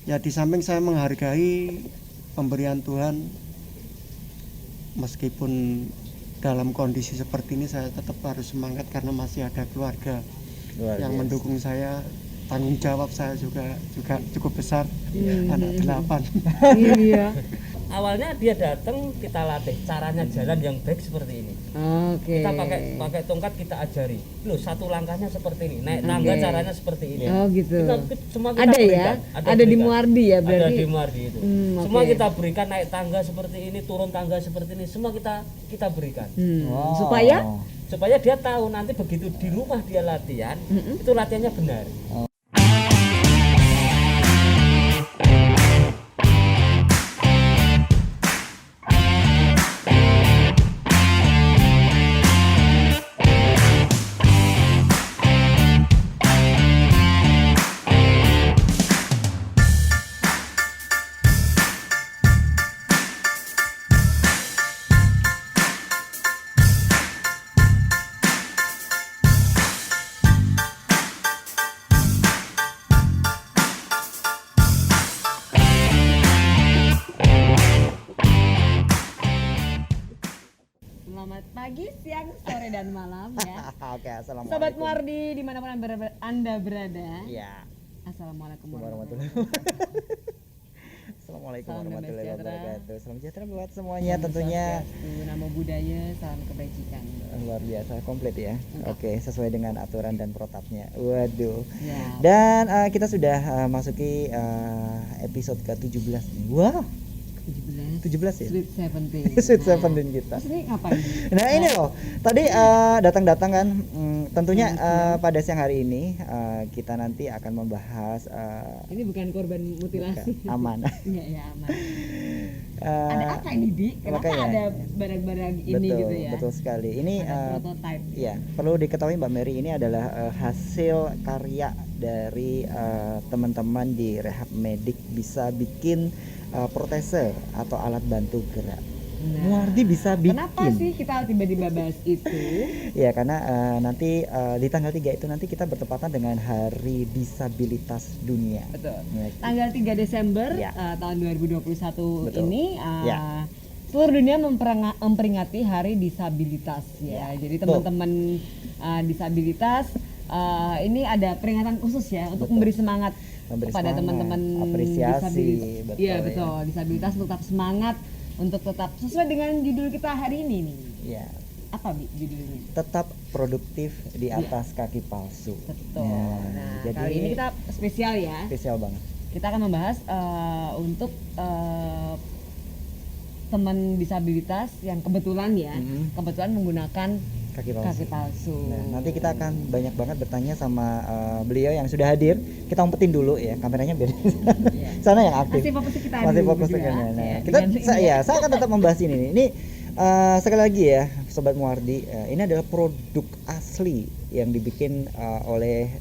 Ya di samping saya menghargai pemberian Tuhan, meskipun dalam kondisi seperti ini saya tetap harus semangat karena masih ada keluarga yang mendukung saya. Tanggung jawab saya juga cukup besar, anak 8. Iya. Awalnya dia datang, kita latih caranya jalan yang baik seperti ini. Oke. Kita pakai tongkat, kita ajari. Loh, satu langkahnya seperti ini, naik tangga caranya seperti ini. Oh gitu. Semua kita Ada berikan. ya? Ada di Muardi ya berarti. Ada di Muardi itu. Semua oke. kita berikan, naik tangga seperti ini, turun tangga seperti ini, semua kita berikan. Supaya dia tahu nanti begitu di rumah dia latihan, itu latihannya benar. Selamat pagi, siang, sore, dan malam ya. Oke, assalamualaikum. Sobat Muardi dimanapun Anda berada. Iya. Assalamualaikum warahmatullahi Assalamualaikum Salam damai warahmatullahi sejahtera. wabarakatuh. Salam sejahtera buat semuanya tentunya. wabarakatuh. Namo Buddhaya, salam kebajikan. Luar biasa, komplit ya. Oke, sesuai dengan aturan dan protapnya. Waduh. Ya. Dan kita sudah masuki episode ke-17 nih. Wah, 17 ya? Sweet 17. Sweet 17 kita. Terus ini ngapain? Nah ini loh, tadi datang-datang kan, tentunya pada siang hari ini kita nanti akan membahas Ini bukan korban mutilasi. aman. Iya, ya aman. Ada apa ini, Di? Kenapa makanya, ada barang-barang ini betul, gitu ya? betul sekali. Ini Ada prototype. ya perlu diketahui Mbak Mary, ini adalah hasil karya dari teman-teman di Rehab Medik bisa bikin protese atau alat bantu gerak. Nah, Muardi bisa bikin. Kenapa sih kita tiba-tiba bahas itu? Ya karena nanti di tanggal 3 itu nanti kita bertepatan dengan Hari Disabilitas Dunia. Betul. Ya, Tanggal 3 Desember Ya. Tahun 2021 Betul. ini Ya. seluruh dunia memperingati Hari Disabilitas ya. Jadi teman-teman disabilitas ini ada peringatan khusus ya untuk Betul. memberi semangat Memberi kepada semangat, teman-teman apresiasi, betul Iya ya. betul, disabilitas untuk tetap semangat, untuk tetap sesuai dengan judul kita hari ini nih. Ya, Apa judulnya? tetap produktif di atas kaki palsu. Betul. Ya, Nah, jadi kali ini kita spesial ya. spesial banget. Kita akan membahas untuk teman disabilitas yang kebetulan ya, kebetulan menggunakan Kaki palsu. kaki palsu. Nah, nanti kita akan banyak banget bertanya sama beliau yang sudah hadir. Kita umpetin dulu ya, kameranya biar Iya. sana yang aktif. Masih fokus ke kita Masih dulu fokus ke berdua. sana. Nah, Ya, kita dengan saya akan tetap membahas ini nih. Ini sekali lagi ya, Sobat Muardi, ini adalah produk asli yang dibikin oleh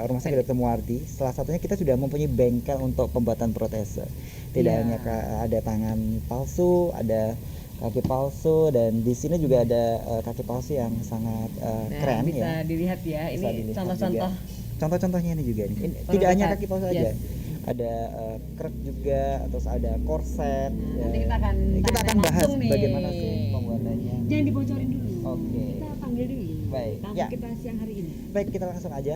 Rumah Sakit Dr. Muardi. Salah satunya kita sudah mempunyai bengkel untuk pembuatan protese. Tidak Iya. hanya ada tangan palsu, ada kaki palsu, dan di sini juga ada kaki palsu yang sangat Nah, keren bisa ya. dilihat ya. Bisa Ini dilihat contoh-contoh. juga. Contoh-contohnya ini juga nih. Ini Prototype. tidak hanya kaki palsu aja. Yes. Ada krek juga, terus ada korset. Nanti kita akan kita tanya akan bahas langsung nih. bagaimana sih pembuatannya. Jangan dibocorin dulu. Oke. Kita panggil dulu. Baik, Tamu ya. kita siang hari ini. Baik, kita langsung aja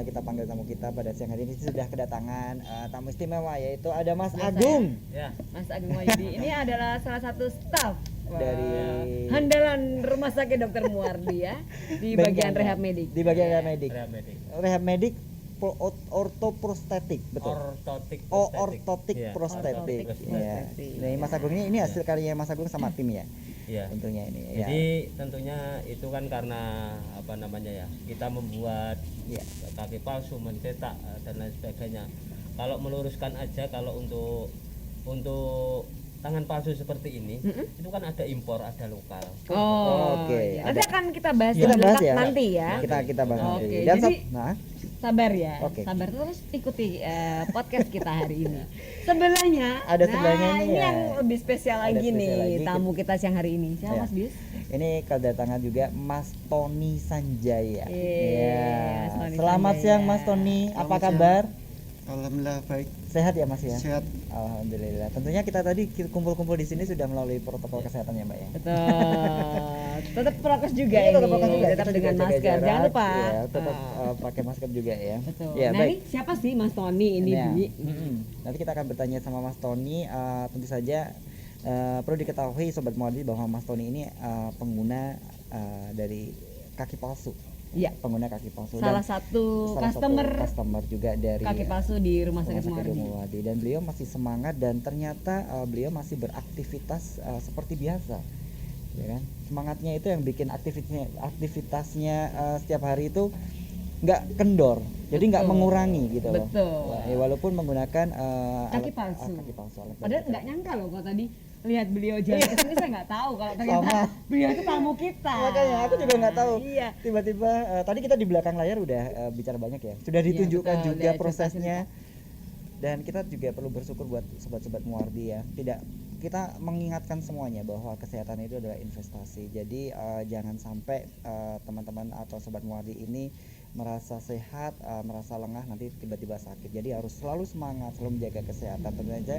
kita panggil tamu kita pada siang hari ini. Sudah kedatangan tamu istimewa, yaitu ada Mas Biasa Agung Ya. Mas Agung Wahyudi. Ini adalah salah satu staf dari handalan Rumah Sakit Dr. Muardi ya di bagian bengkelnya. rehab medik. Di bagian rehab medik. Rehab medik. Rehab medik ortoprostetik, betul. Ortotik. Ortotik Iya. prostetik. Ortotik Ya. prostetik. Nah, Mas Agung ini hasil karya Mas Agung sama tim ya. Iya. Tentunya ini ya. Jadi tentunya itu kan karena apa namanya ya, kita membuat Ya. kaki palsu, mencetak dan lain sebagainya. Kalau meluruskan aja, kalau untuk tangan palsu seperti ini, itu kan ada impor, ada lokal. Oh, Oke, iya. Nanti ada. akan kita bahas Kita lebih bahas lengkap ya. nanti ya. Kita bahas Oke, nanti. Dan jadi- nah, Sabar ya, Oke. sabar terus ikuti podcast kita hari ini. Sebelahnya, Ada sebelahnya nah, ini ini ya. yang lebih spesial Ada lagi spesial nih lagi. tamu kita siang hari ini. Siapa Ya. Mas Bis? ini kedatangan juga Mas Tony Sanjaya. Iya, Ya. Mas Tony Selamat Sanjaya. siang Mas Tony. Apa Selamat kabar? Alhamdulillah baik. Sehat ya Mas ya? sehat. Alhamdulillah. Tentunya kita tadi kumpul-kumpul di sini sudah melalui protokol kesehatan ya Mbak ya. Betul. Tetap prokes juga Iya, ini. tetap prokes juga. Tetap Kita dengan juga jaga masker. jarak, Jangan lupa. ya, tetap Ah, pakai masker juga ya. betul. Ya, Nah, baik. ini siapa sih Mas Tony ini, Ya, Bi? Nanti kita akan bertanya sama Mas Tony. Tentu saja perlu diketahui Sobat Muardi bahwa Mas Tony ini pengguna dari kaki palsu. Iya. Pengguna kaki palsu. Salah Dan satu salah satu customer juga dari kaki palsu di Rumah Sakit Rumah Sakit Muardi. Muardi. Dan beliau masih semangat dan ternyata beliau masih beraktivitas seperti biasa, ya kan? Semangatnya itu yang bikin aktivitasnya setiap hari itu nggak kendor, jadi nggak Betul. mengurangi gitu loh. Betul. Walaupun menggunakan Kaki palsu. kaki palsu. alat Padahal bantu. nggak nyangka loh kalau tadi lihat beliau jalan ke sini, saya nggak tahu kalau ternyata Sama. beliau itu tamu kita. Makanya aku juga nggak tahu. Iya. Tiba-tiba tadi kita di belakang layar udah bicara banyak ya. Sudah ditunjukkan betul. juga Lihat prosesnya. Dan kita juga perlu bersyukur buat sobat-sobat Muardi ya. Kita mengingatkan semuanya bahwa kesehatan itu adalah investasi. Jadi jangan sampai teman-teman atau sobat Muardi ini merasa sehat, merasa lengah nanti tiba-tiba sakit. Jadi harus selalu semangat, selalu menjaga kesehatan. Tentu saja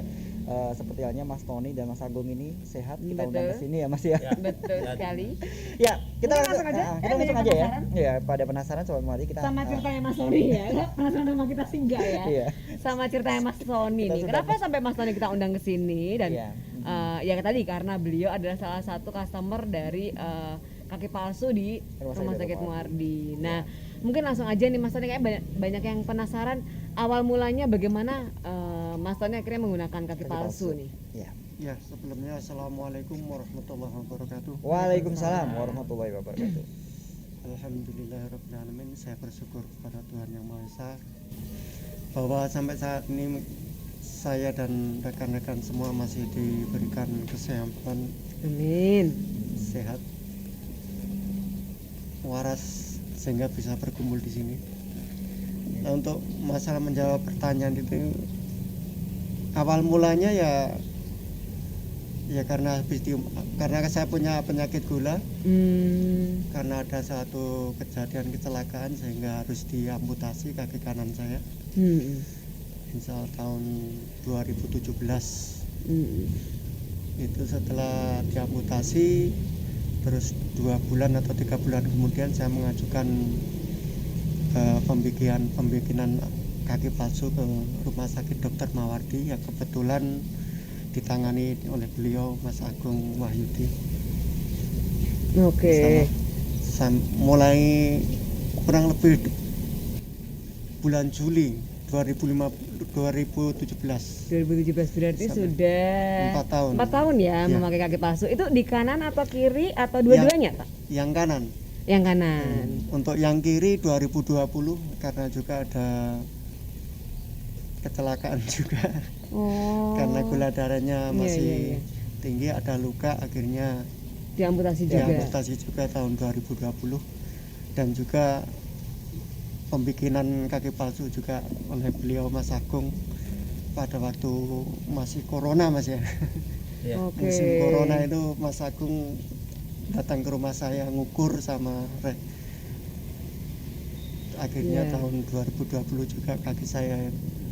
seperti halnya Mas Tony dan Mas Agung ini sehat, kita undang ke Betul. sini ya Mas ya. Ya. Betul sekali. Ya, kita Mungkin langsung langsung aja. kita langsung Ada aja ya. penasaran? Ya, pada penasaran sobat Muardi kita Sama ceritanya Mas Sony ya. Penasaran sama kita sih enggak ya? Iya. Sama ceritanya Mas Sony Kita nih. sudah- Kenapa sampai Mas Sony kita undang ke sini dan Iya. ya tadi karena beliau adalah salah satu customer dari kaki palsu di Rumah Sakit Muardi. Nah, mungkin langsung aja nih Mas Tony, kayak banyak yang penasaran awal mulanya bagaimana Mas Tony akhirnya menggunakan kaki palsu nih. Ya. Ya, sebelumnya assalamualaikum warahmatullahi wabarakatuh. Waalaikumsalam warahmatullahi wabarakatuh. Alhamdulillahirrahmanirrahim. Saya bersyukur kepada Tuhan Yang Maha Esa bahwa sampai saat ini saya dan rekan-rekan semua masih diberikan kesehatan, Amin. sehat, waras sehingga bisa berkumpul di sini. Nah, untuk masalah menjawab pertanyaan itu, awal mulanya ya karena karena saya punya penyakit gula, karena ada satu kejadian kecelakaan sehingga harus diamputasi kaki kanan saya. Misal tahun 2017 itu setelah diamputasi, terus 2 bulan atau 3 bulan kemudian saya mengajukan pembikinan kaki palsu ke Rumah Sakit Dr. Mawardi yang kebetulan ditangani oleh beliau Mas Agung Wahyudi. Oke. Mulai kurang lebih bulan Juli 2017. 2017 berarti Sampai sudah 4 tahun. 4 tahun ya, Ya. memakai kaki palsu. Itu di kanan atau kiri atau dua-duanya, Pak? Yang kanan. Yang kanan. Untuk yang kiri 2020 karena juga ada kecelakaan juga. Oh. Karena gula darahnya Iya, masih iya, iya. tinggi, ada luka, akhirnya Diamputasi juga. diamputasi juga tahun 2020. Dan juga pembikinan kaki palsu juga oleh beliau Mas Agung pada waktu masih corona Mas ya. Ya. Oke. Musim corona itu Mas Agung datang ke rumah saya ngukur sama akhirnya Iya. tahun 2020 juga kaki saya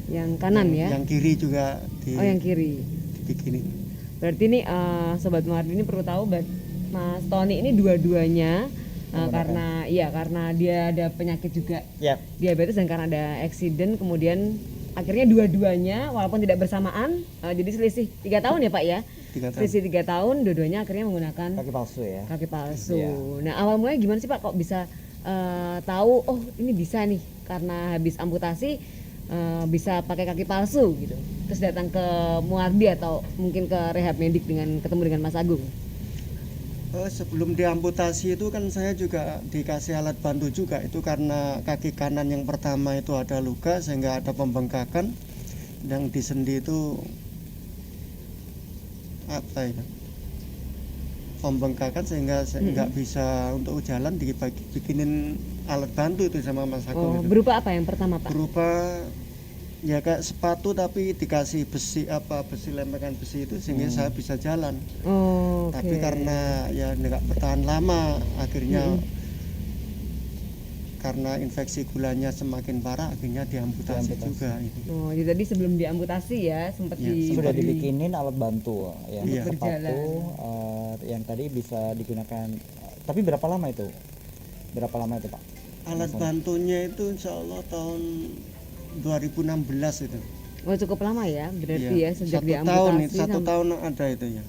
Yang kanan ya. yang kiri juga Oh, yang kiri. dibikinin. Berarti ini sobat Muardi ini perlu tahu Mas Tony ini dua-duanya karena dia ada penyakit juga, Ya. diabetes, dan karena ada accident kemudian akhirnya dua-duanya walaupun tidak bersamaan, jadi selisih 3 tahun ya Pak ya. 3 tahun. Selisih 3 tahun dua-duanya akhirnya menggunakan Kaki palsu ya. kaki palsu. Iya. Nah, awal mulanya gimana sih Pak kok bisa tahu oh ini bisa nih karena habis amputasi bisa pakai kaki palsu gitu. Terus datang ke Muardi atau mungkin ke rehab medik dengan ketemu dengan Mas Agung. Sebelum diamputasi itu kan saya juga dikasih alat bantu juga, itu karena kaki kanan yang pertama itu ada luka sehingga ada pembengkakan, yang di sendi itu apa ya, pembengkakan sehingga saya nggak bisa untuk jalan, dibikinin alat bantu itu sama Mas Oh, Agung. Itu berupa apa yang pertama Pak? berupa ya kayak sepatu tapi dikasih besi lempengan besi itu sehingga saya bisa jalan. Oh, Tapi karena ya nggak bertahan lama, akhirnya karena infeksi gulanya semakin parah akhirnya diamputasi juga itu. Oh, jadi tadi sebelum diamputasi ya sempat Iya, Sudah dibikinin alat bantu ya, Iya. sepatu yang tadi bisa digunakan. Tapi berapa lama itu? Berapa lama itu Pak? Alat bantunya itu insya Allah tahun 2016 itu. Oh, cukup lama ya berarti Iya, ya sejak satu diamputasi tahun itu, satu sampai- tahun ada itu ya.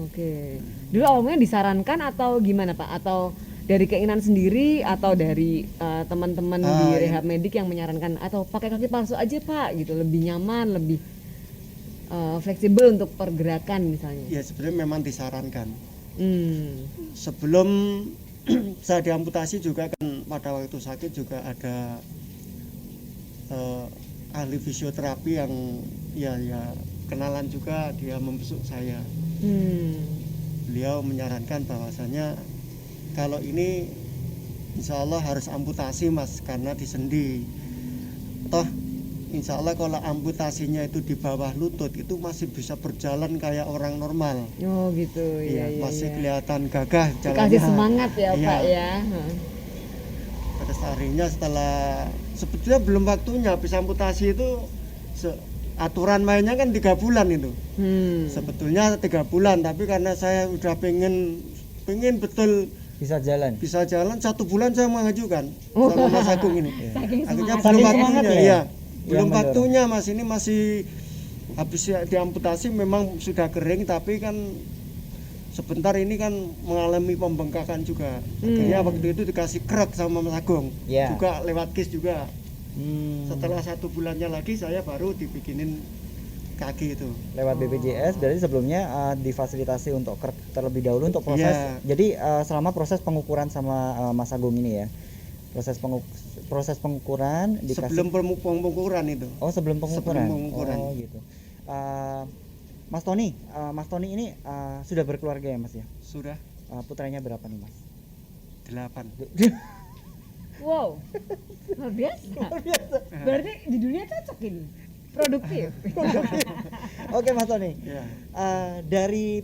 Oke. Dulu awalnya disarankan atau gimana Pak? Atau dari keinginan sendiri atau dari teman-teman di rehab medik yang menyarankan atau pakai kaki palsu aja Pak gitu, lebih nyaman, lebih fleksibel untuk pergerakan misalnya. Ya sebenarnya memang disarankan. Hmm. Sebelum saya diamputasi juga kan pada waktu sakit juga ada ahli fisioterapi yang ya kenalan juga, dia membesuk saya. Beliau menyarankan bahwasanya kalau ini insya Allah harus amputasi mas, karena di sendi. Toh insya Allah kalau amputasinya itu di bawah lutut itu masih bisa berjalan kayak orang normal. Oh gitu, Iya, iya. masih kelihatan gagah jalannya. Dikasih semangat ya Iya. Pak ya. Pada harinya setelah sebetulnya belum waktunya habis amputasi itu aturan mainnya kan 3 bulan itu. Sebetulnya 3 bulan, tapi karena saya udah pengen betul Bisa jalan. bisa jalan, 1 bulan saya mengajukan sama Mas Agung ini. Saking Akhirnya semangat. belum Saking semangat waktunya, ya? iya. Yang Belum mendorong. waktunya mas, ini masih habis diamputasi memang sudah kering, tapi kan sebentar ini kan mengalami pembengkakan juga. Akhirnya waktu itu dikasih krek sama Mas Agung, Ya. juga lewat kis juga. Hmm, Setelah 1 bulannya lagi saya baru dibikinin kaki itu. lewat BPJS berarti sebelumnya difasilitasi untuk terlebih dahulu untuk proses. Iya. Jadi selama proses pengukuran sama Mas Agung ini ya. Proses pengukuran dikasih. Sebelum pengukuran itu. Oh, sebelum pengukuran. Sebelum pengukuran. Oh, gitu. Mas Tony ini sudah berkeluarga ya, Mas ya? Sudah Putranya berapa nih, Mas? 8. Wow. Luar biasa. Berarti di dunia cocok ini. Produktif. Oke, Mas Tony. Ya. Dari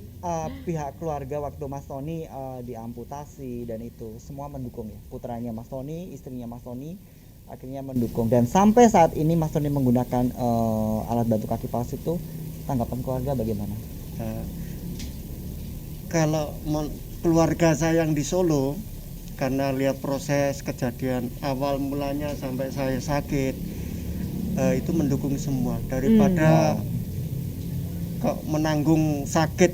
pihak keluarga waktu Mas Tony diamputasi dan itu semua mendukung ya. Putranya Mas Tony, istrinya Mas Tony akhirnya mendukung, dan sampai saat ini Mas Tony menggunakan alat bantu kaki palsu itu, tanggapan keluarga bagaimana? Kalau keluarga saya yang di Solo, karena lihat proses kejadian awal mulanya sampai saya sakit, itu mendukung semua. Daripada kok menanggung sakit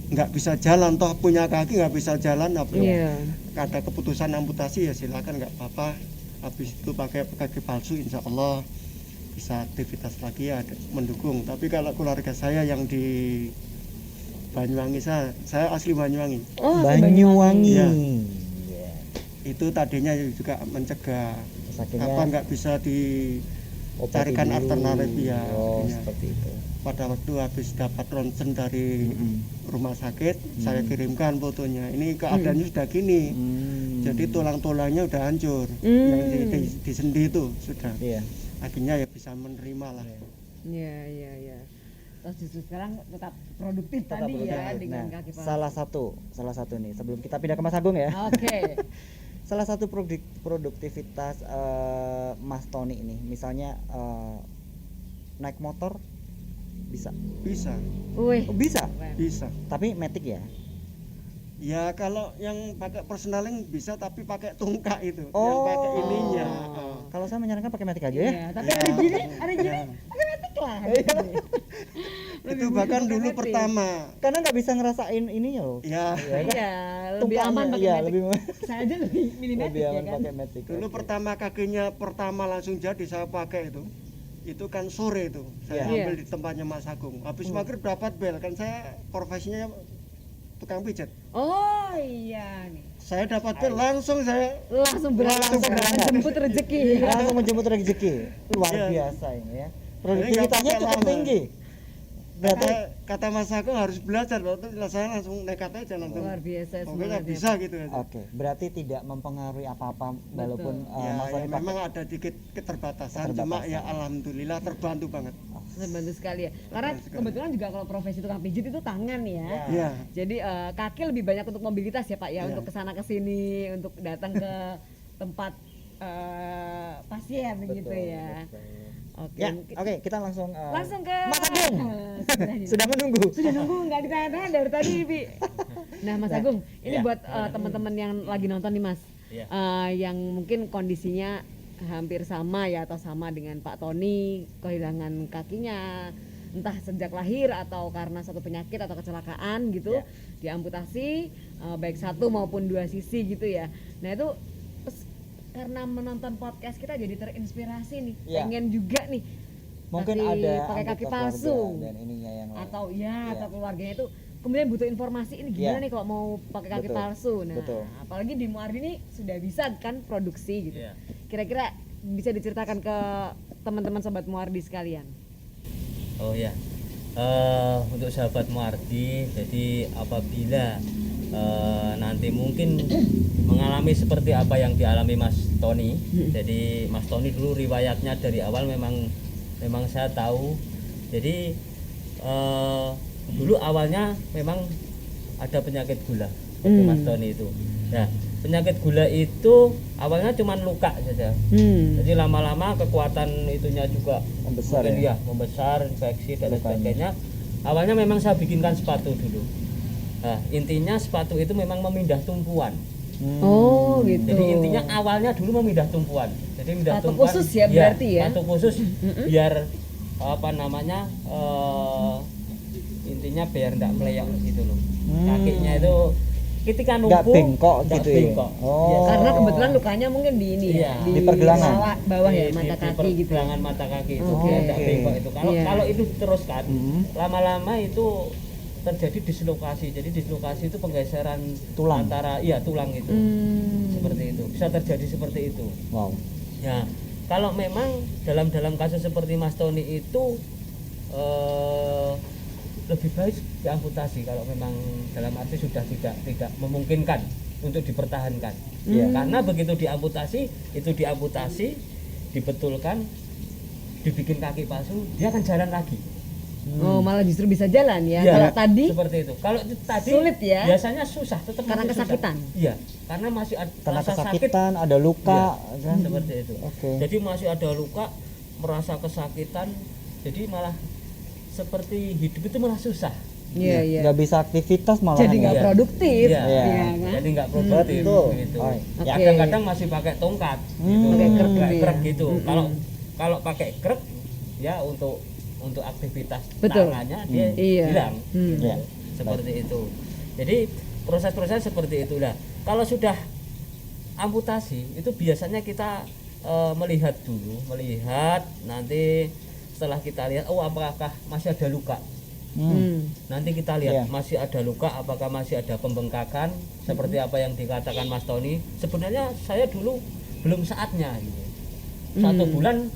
nggak bisa jalan, toh punya kaki nggak bisa jalan, Iya. ada keputusan amputasi ya silakan, nggak apa-apa. Habis itu pakai kaki palsu insya Allah bisa aktivitas lagi, ya mendukung. Tapi kalau keluarga saya yang di Banyuwangi, saya asli Banyuwangi, Oh, Banyuwangi. Iya. Iya. itu tadinya juga mencegah Terus akhirnya apa nggak bisa obati carikan dulu. alternatif, ya, Oh, iya. seperti itu. pada waktu habis dapat ronsen dari rumah sakit, saya kirimkan fotonya, ini keadaannya sudah gini, jadi tulang-tulangnya udah hancur, yang di sendi itu sudah, Iya. akhirnya ya bisa menerima lah. Iya, iya, iya. Terus justru sekarang tetap produktif Tetap tadi ya produktif. dengan Nah, kaki palsu. salah satu nih sebelum kita pindah ke Mas Agung ya. Oke. Salah satu produktivitas Mas Tony ini, misalnya naik motor bisa. Wih. Oh, bisa. Keren. Bisa. Tapi matic ya. Ya kalau yang pakai personaling bisa, tapi pakai tungkak itu, yang Oh. pakai ininya. Kalau saya menyarankan pakai matic aja ya. Iya, tapi Ya. ada gini Ya. otomatis lah. Itu bahkan dulu Otomatis. pertama. Karena nggak bisa ngerasain ininya loh. Ya, Iya, lebih Tungkaknya, aman pakai iya, matic. lebih Saya aja lebih milih matic lebih ya aman kan. pakai matic. dulu Oke. pertama kakinya langsung jadi saya pakai itu. Itu kan sore itu, saya Iya. ambil di tempatnya Mas Agung. Habis maghrib dapat bel, kan saya profesinya tukang pijat. Oh iya nih. Saya dapat bel langsung saya Langsung Langsung berangkat. menjemput rezeki. Langsung menjemput rezeki. Luar Iya. biasa ini ya. nggak Produktivitasnya pakai cukup lama. tinggi. Berarti kata Mas Agung harus belajar, waktu itu saya langsung nekat aja langsung. Luar biasa Pokoknya semangatnya. bisa gitu aja. oke, berarti tidak mempengaruhi apa-apa walaupun Ya, Mas Tony pakai. memang ada dikit keterbatasan, cuma ya alhamdulillah terbantu banget. Membantu sekali ya. Karena kebetulan juga kalau profesi tukang pijit itu tangan ya. Iya. Jadi kaki lebih banyak untuk mobilitas ya Pak ya, Iya. untuk kesana kesini, untuk datang ke tempat pasien gitu ya. betul. Oke. Ya, oke, kita langsung Langsung ke Mas Agung. sudah, Sudah menunggu. sudah nunggu nggak ditanya-tanya dari tadi, Bi. Nah, Mas Nah, Agung, ini iya. buat teman-teman yang lagi nonton nih, Mas. Iya. Yang mungkin kondisinya hampir sama ya atau sama dengan Pak Tony, kehilangan kakinya entah sejak lahir atau karena satu penyakit atau kecelakaan gitu, diamputasi baik satu maupun dua sisi gitu ya. Nah, itu karena menonton podcast kita jadi terinspirasi nih, Iya. pengen juga nih Mungkin pakai ada pakai kaki anggota palsu keluarga dan ininya yang lain. atau Iya. atau keluarganya itu kemudian butuh informasi ini gimana Iya. nih kalau mau pakai kaki Betul. palsu. Nah, Betul. apalagi di Muardi ini sudah bisa kan produksi gitu. Iya. Kira-kira bisa diceritakan ke teman-teman sobat Muardi sekalian. Oh ya, untuk sahabat Muardi, jadi apabila nanti mungkin mengalami seperti apa yang dialami Mas Tony, jadi Mas Tony dulu riwayatnya dari awal memang saya tahu, jadi dulu awalnya memang ada penyakit gula waktu Mas Tony itu. Nah, penyakit gula itu awalnya cuma luka saja. Jadi lama-lama kekuatan itunya juga Membesar mungkin ya? membesar, infeksi dan lain Lukanya. sebagainya. Awalnya memang saya bikinkan sepatu dulu. Nah, intinya sepatu itu memang memindah tumpuan. Oh, gitu. Jadi intinya awalnya dulu memindah tumpuan. Jadi memindah Sepatu tumpuan. khusus ya berarti ya? Sepatu khusus biar apa namanya? Intinya biar enggak meleyong gitu loh. Kakinya itu ketika Nggak numpuk bengkok nggak gitu ya? bengkok. Oh. Iya. Karena kebetulan lukanya mungkin di ini Iya. ya, Di pergelangan. bawah ya Di- mata di kaki gitu. pergelangan mata kaki itu Oke. biar enggak Oke. bengkok itu. Kalau Iya. kalau itu diteruskan Hmm. lama-lama itu terjadi dislokasi. Jadi dislokasi itu penggeseran Tulang. antara tulang itu. Seperti itu. Bisa terjadi seperti itu. Wow. Ya, kalau memang dalam kasus seperti Mas Tony itu lebih baik diamputasi kalau memang dalam arti sudah tidak memungkinkan untuk dipertahankan. Ya, karena begitu diamputasi, dibetulkan, dibikin kaki palsu, dia akan jalan lagi. Oh, malah justru bisa jalan ya. Iya, Kalau tadi seperti itu. Kalau itu tadi sulit ya? biasanya susah, tetap Karena masih susah. kesakitan? Iya, karena masih ada Karena rasa sakit. kesakitan, ada luka, Iya, kan? seperti itu. Oke. Jadi masih ada luka, merasa kesakitan, jadi malah seperti hidup itu malah susah. Iya, iya. Nggak bisa aktivitas malah. Jadi nggak Iya. produktif, Iya. iya Iya. kan? Jadi nggak produktif Betul. gitu. Oh, Ya oke. kadang-kadang masih pakai tongkat gitu. Pakai krek Pakai gitu ya. krek gitu. Kalau pakai krek ya untuk aktivitas Betul. tangannya dia Iya. hilang. Gitu. Iya. Seperti itu. Jadi proses-proses seperti itulah. Kalau sudah amputasi itu biasanya kita melihat nanti setelah kita lihat apakah masih ada luka. Nanti kita lihat Iya. masih ada luka, apakah masih ada pembengkakan seperti apa yang dikatakan Mas Tony. Sebenarnya saya dulu belum saatnya gitu. 1 bulan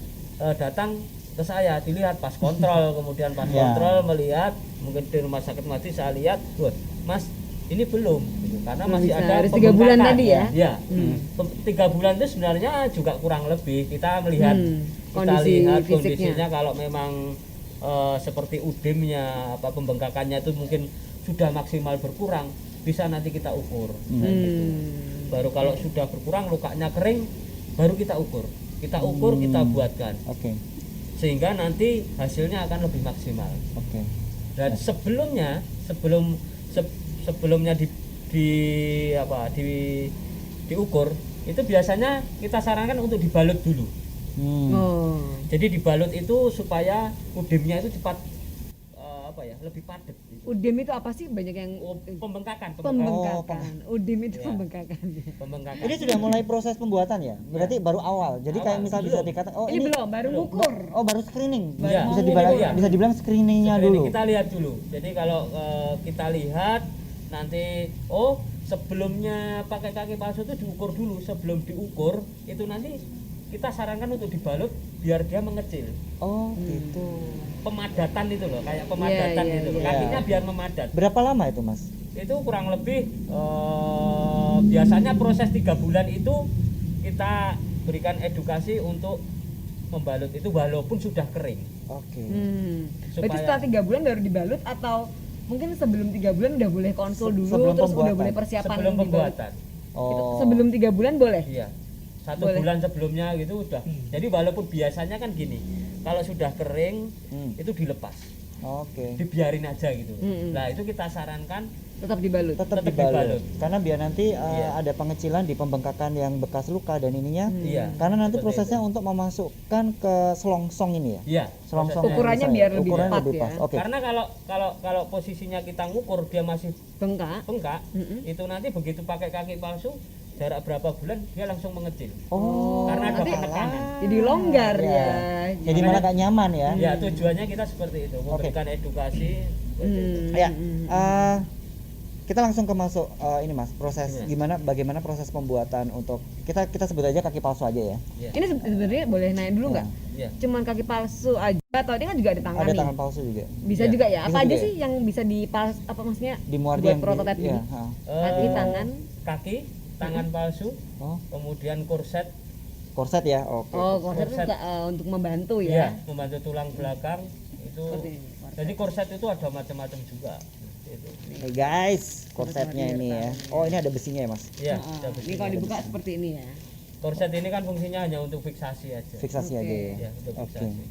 datang ke saya dilihat pas kontrol, kemudian pas Iya. kontrol melihat mungkin di rumah sakit mati saya lihat, "Wah, Mas, ini belum gitu. Karena Belum masih bisa. ada Harus 3 bulan pembengkakan." tadi ya? Ya. 3 bulan itu sebenarnya juga kurang lebih kita melihat Kondisi lihat fisiknya. kondisinya kalau memang seperti udemnya pembengkakannya itu mungkin sudah maksimal berkurang, bisa nanti kita ukur. Nah, gitu. Baru kalau sudah berkurang lukanya kering, baru kita ukur, kita buatkan Oke. sehingga nanti hasilnya akan lebih maksimal. Oke. Dan sebelumnya diukur itu biasanya kita sarankan untuk dibalut dulu. Oh. Jadi dibalut itu supaya udemnya itu cepat lebih padat. Gitu. Udem itu apa sih? Banyak yang Pembengkakan. pembengkakan. Udem itu Iya. pembengkakan. Pembengkakan. Ini sudah mulai proses pembuatan ya? Berarti baru awal. Jadi kayak Awal, misal bisa belum. dikatakan Ini belum, baru ngukur. Oh, baru screening. Iya. Bisa Ini dibilang iya. bisa dibilang screeningnya Screening, dulu. kita lihat dulu. Jadi kalau kita lihat nanti sebelumnya pakai kaki palsu itu diukur dulu. Sebelum diukur itu nanti kita sarankan untuk dibalut biar dia mengecil. Oh, gitu. Pemadatan itu loh, kayak pemadatan Iya, itu loh. iya. Kakinya biar memadat. Berapa lama itu, Mas? Itu kurang lebih biasanya proses 3 bulan itu kita berikan edukasi untuk membalut itu walaupun sudah kering. Oke. Berarti Supaya- setelah 3 bulan baru dibalut atau mungkin sebelum 3 bulan udah boleh konsul dulu Sebelum terus udah pembuatan. boleh persiapan Sebelum dibalut? pembuatan. Oh. Sebelum 3 bulan boleh? Iya. 1 Boleh. bulan sebelumnya gitu udah. Jadi walaupun biasanya kan gini, kalau sudah kering itu dilepas, Oke. dibiarin aja gitu. Hmm. Nah itu kita sarankan Tetap dibalut. Tetap Tetap dibalut. dibalut. Karena biar nanti Iya. ada pengecilan di pembengkakan yang bekas luka dan ininya. Iya. Karena nanti Seperti prosesnya itu. untuk memasukkan ke selongsong ini ya. Iya. Selongsong prosesnya. Ukurannya yang biar besar. lebih Ukurannya tepat lebih ya. pas. Oke. Karena kalau posisinya kita ngukur dia masih Bengkak. bengkak, Mm-mm. itu nanti begitu pakai kaki palsu jarak berapa bulan dia langsung mengecil. Oh. Karena ada nanti penekanan. Jadi longgar Iya. ya. Jadi malah gak nyaman ya. Ya tujuannya kita seperti itu, memberikan edukasi seperti itu. Ya. Kita langsung ke masuk ini Mas, proses Iya. bagaimana proses pembuatan untuk kita sebut aja kaki palsu aja ya. Iya. Ini sebenarnya boleh naik dulu nggak? Iya. Cuman kaki palsu aja atau ini kan juga ada tangan Ada nih? tangan palsu juga. Bisa Iya. juga ya? Bisa Apa aja juga sih yang bisa apa maksudnya Di Muardi buat yang prototipe iya, ini? ha. Kaki, tangan. Kaki, tangan palsu, Oh, kemudian korset, korset ya. Oke. Oh, korset itu Korset. untuk membantu ya, ya. membantu tulang belakang itu. Seperti ini, korset. Jadi korset itu ada macam-macam juga. Itu. Nih guys, korsetnya ini ya. Oh, ini ada besinya ya Mas. Ya, Ah, ada ini besi. kalau dibuka seperti ini ya. Korset ini kan fungsinya hanya untuk fiksasi aja. Fiksasi Oke. aja ya. Ya, untuk Oke. fiksasi.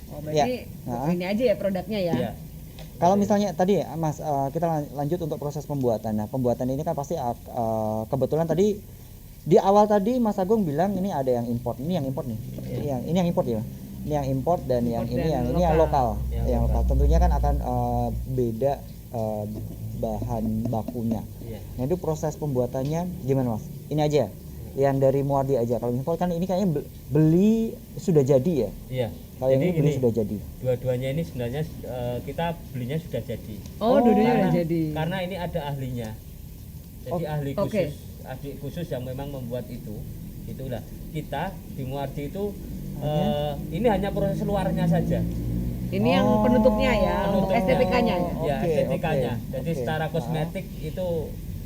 Oh, berarti Nah. ini aja ya produknya ya. Ya. Kalau misalnya tadi Mas, kita lanjut untuk proses pembuatan. Nah, pembuatan ini kan pasti kebetulan tadi di awal tadi Mas Agung bilang ini ada yang import. Ini yang import nih. Ini yang import ya. Ini yang import dan yang Import ini dan yang lokal. Yang Yang lokal. lokal. Tentunya kan akan beda bahan bakunya. Iya. Nah, itu proses pembuatannya gimana Mas? Ini aja. Yang dari Muardi aja. Kalau import kan ini kayaknya beli sudah jadi ya. Iya. Kalau yang Jadi ini beli gini, sudah jadi. dua-duanya ini sebenarnya kita belinya sudah jadi. Oh, dua-duanya Karena- udah jadi. Karena ini ada ahlinya. Jadi ahli oke. khusus, ahli khusus yang memang membuat itu. Itulah kita di Muardi itu ini hanya proses luarnya saja. Ini yang penutupnya ya, untuk Penutupnya. STPK-nya ya. Ya, Oke, estetikanya. oke, Jadi oke. secara kosmetik itu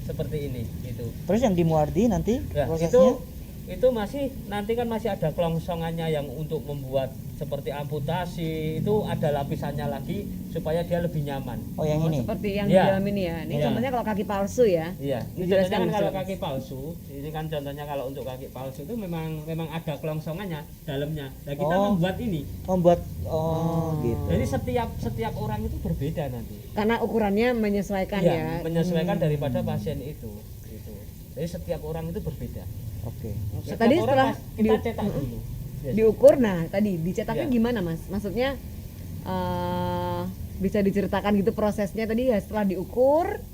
seperti ini gitu. Terus yang di Muardi nanti Ya, prosesnya itu masih nanti kan masih ada kelongsongannya yang untuk membuat seperti amputasi, itu ada lapisannya lagi supaya dia lebih nyaman. oh yang Oh, ini. seperti yang Iya. di dalam ini ya. Ini Iya. contohnya kalau kaki palsu ya. Iya, ini Dijelaskan contohnya kan Mas kalau Agus. kaki palsu, ini kan contohnya kalau untuk kaki palsu itu memang ada kelongsongannya dalamnya. Nah, kita Oh. membuat ini. Membuat gitu. Jadi setiap orang itu berbeda nanti. Karena ukurannya menyesuaikan Iya, ya. menyesuaikan daripada pasien itu gitu. Jadi setiap orang itu berbeda. Oke. Oke, Setiap tadi orang setelah kita cetak dulu. Yes. diukur, nah tadi dicetaknya Iya. gimana Mas? Maksudnya bisa diceritakan gitu prosesnya tadi ya setelah diukur.